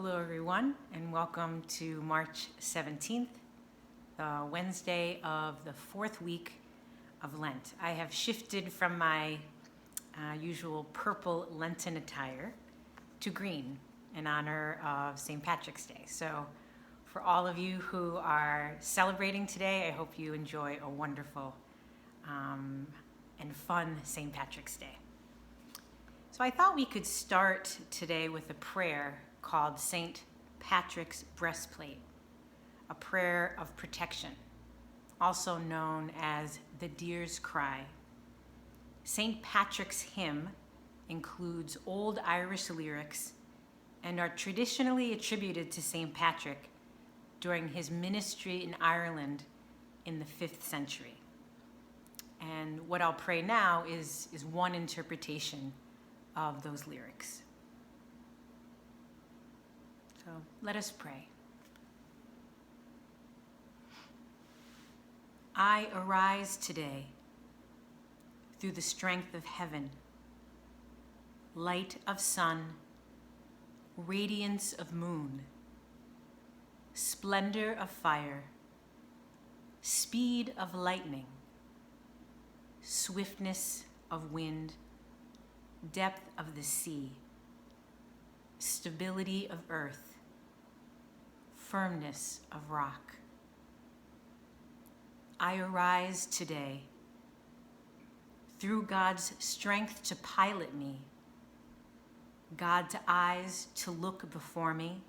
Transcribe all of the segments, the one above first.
Hello everyone, and welcome to March 17th, the Wednesday of the fourth week of Lent. I have shifted from my usual purple Lenten attire to green in honor of St. Patrick's Day. So for all of you who are celebrating today, I hope you enjoy a wonderful and fun St. Patrick's Day. So I thought we could start today with a prayer called St. Patrick's Breastplate, a prayer of protection, also known as the Deer's Cry. St. Patrick's hymn includes Old Irish lyrics and are traditionally attributed to St. Patrick during his ministry in Ireland in the 5th century. And what I'll pray now is one interpretation of those lyrics. So let us pray. I arise today through the strength of heaven, light of sun, radiance of moon, splendor of fire, speed of lightning, swiftness of wind, depth of the sea, stability of earth, firmness of rock. I arise today through God's strength to pilot me, God's eyes to look before me,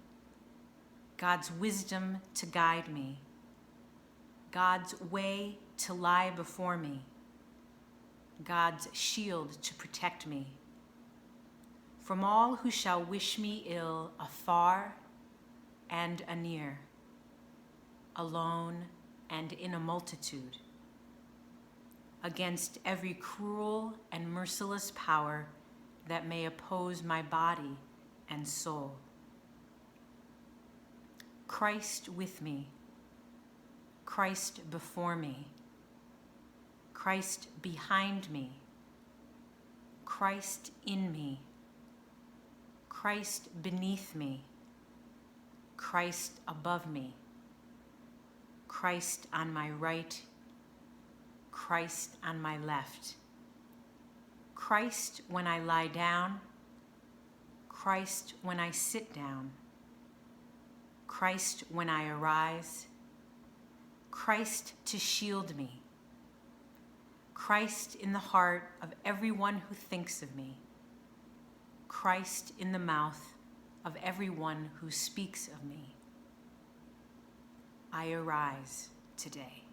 God's wisdom to guide me, God's way to lie before me, God's shield to protect me. From all who shall wish me ill afar and anear, alone and in a multitude, against every cruel and merciless power that may oppose my body and soul. Christ with me, Christ before me, Christ behind me, Christ in me, Christ beneath me, Christ above me, Christ on my right, Christ on my left, Christ when I lie down, Christ when I sit down, Christ when I arise, Christ to shield me, Christ in the heart of everyone who thinks of me, Christ in the mouth of everyone who speaks of me. I arise today.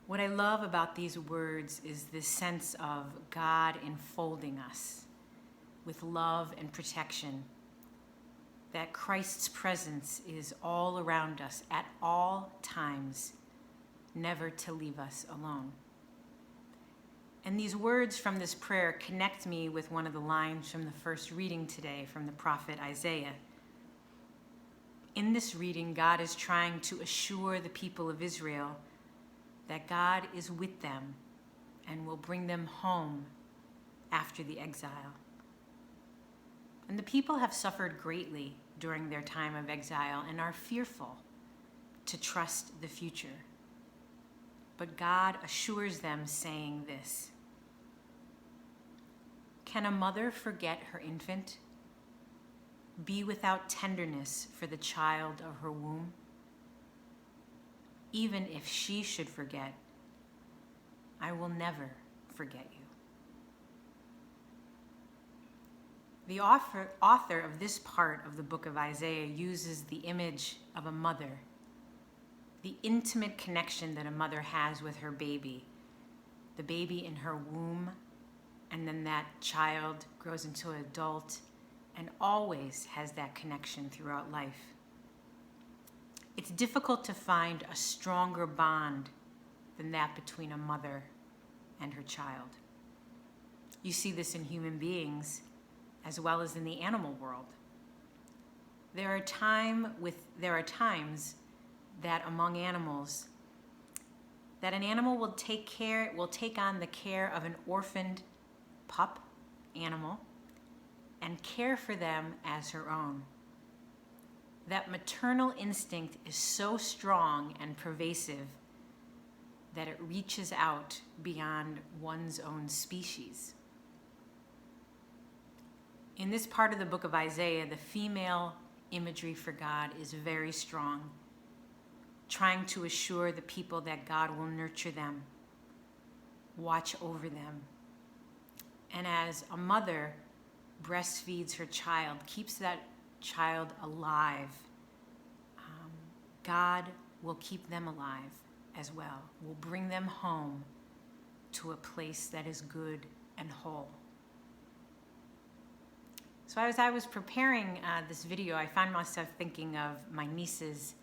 What I love about these words is this sense of God enfolding us with love and protection, that Christ's presence is all around us at all times, never to leave us alone. And these words from this prayer connect me with one of the lines from the first reading today from the prophet Isaiah. In this reading, God is trying to assure the people of Israel that God is with them and will bring them home after the exile. And the people have suffered greatly during their time of exile and are fearful to trust the future. But God assures them, saying this: can a mother forget her infant, be without tenderness for the child of her womb? Even if she should forget, I will never forget you. The author of this part of the book of Isaiah uses the image of a mother, the intimate connection that a mother has with her baby, the baby in her womb, and then that child grows into an adult and always has that connection throughout life. It's difficult to find a stronger bond than that between a mother and her child. You see this in human beings as well as in the animal world. There are times that among animals, that an animal will take on the care of an orphaned pup animal and care for them as her own. That maternal instinct is so strong and pervasive that it reaches out beyond one's own species. In this part of the book of Isaiah, the female imagery for God is very strong, trying to assure the people that God will nurture them, watch over them. And as a mother breastfeeds her child, keeps that child alive, God will keep them alive as well, will bring them home to a place that is good and whole. So as I was preparing this video, I found myself thinking of my nieces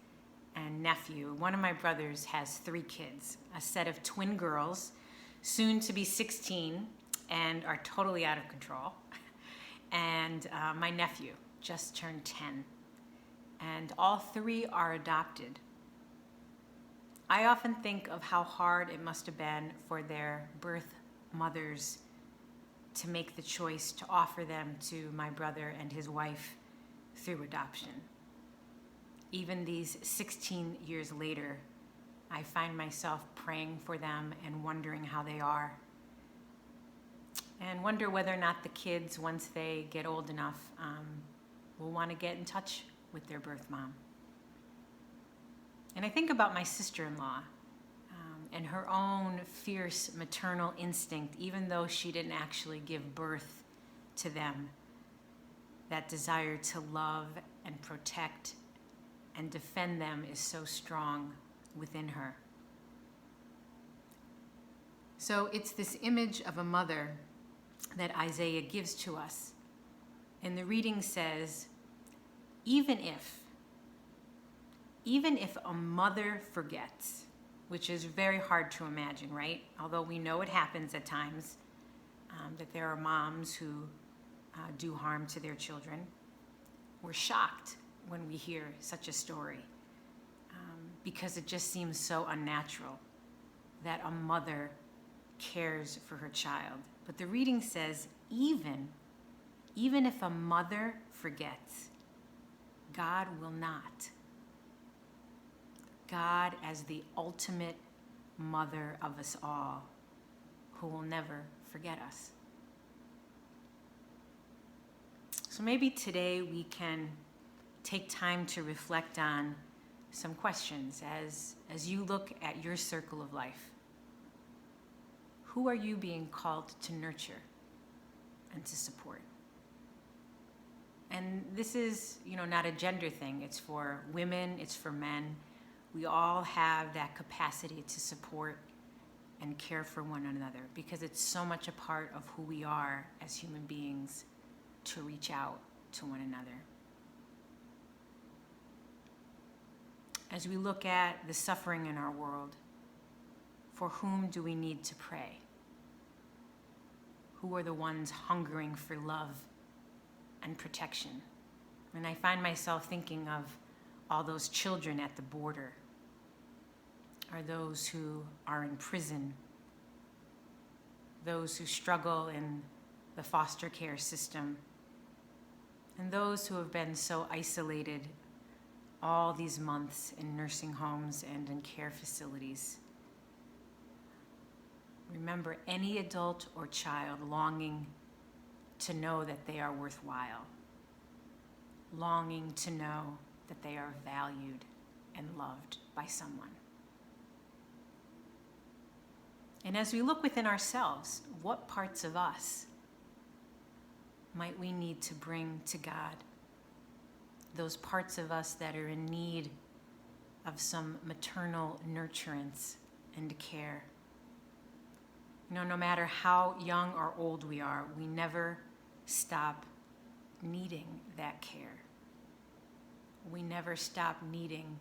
and nephew. One of my brothers has 3 kids, a set of twin girls, soon to be 16, and are totally out of control. And my nephew just turned 10. And all 3 are adopted. I often think of how hard it must have been for their birth mothers to make the choice to offer them to my brother and his wife through adoption. Even these 16 years later, I find myself praying for them and wondering how they are. And wonder whether or not the kids, once they get old enough, will want to get in touch with their birth mom. And I think about my sister-in-law and her own fierce maternal instinct, even though she didn't actually give birth to them. That desire to love and protect and defend them is so strong within her. So it's this image of a mother that Isaiah gives to us. And the reading says, even if a mother forgets, which is very hard to imagine, right? Although we know it happens at times, that there are moms who do harm to their children. We're shocked when we hear such a story because it just seems so unnatural that a mother cares for her child. But the reading says, even if a mother forgets, God will not. God as the ultimate mother of us all, who will never forget us. So maybe today we can take time to reflect on some questions as you look at your circle of life. Who are you being called to nurture and to support? And this is, not a gender thing. It's for women, it's for men. We all have that capacity to support and care for one another because it's so much a part of who we are as human beings to reach out to one another. As we look at the suffering in our world, for whom do we need to pray? Who are the ones hungering for love and protection? And I find myself thinking of all those children at the border, or those who are in prison, those who struggle in the foster care system, and those who have been so isolated all these months in nursing homes and in care facilities. Remember, any adult or child longing to know that they are worthwhile, longing to know that they are valued and loved by someone. And as we look within ourselves, what parts of us might we need to bring to God? Those parts of us that are in need of some maternal nurturance and care. No matter how young or old we are, we never stop needing that care. We never stop needing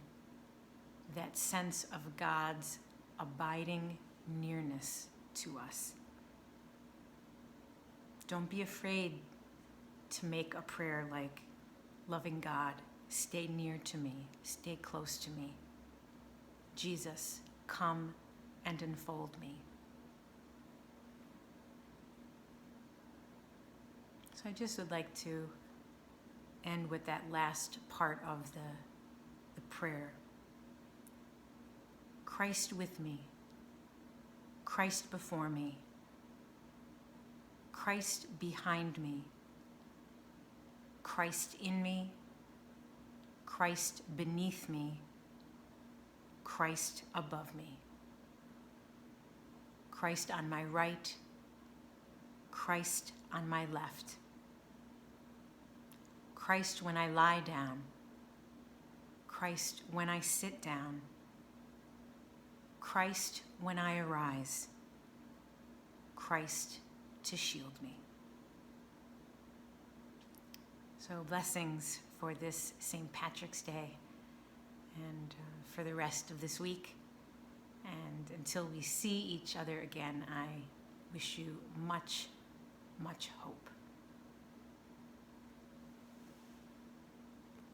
that sense of God's abiding nearness to us. Don't be afraid to make a prayer like, loving God, stay near to me, stay close to me. Jesus, come and enfold me. So So I just would like to end with that last part of the prayer. Christ with me, Christ before me, Christ behind me, Christ in me, Christ beneath me, Christ above me, Christ on my right, Christ on my left, Christ when I lie down, Christ when I sit down, Christ when I arise, Christ to shield me. So blessings for this St. Patrick's Day and for the rest of this week. And until we see each other again, I wish you much, much hope.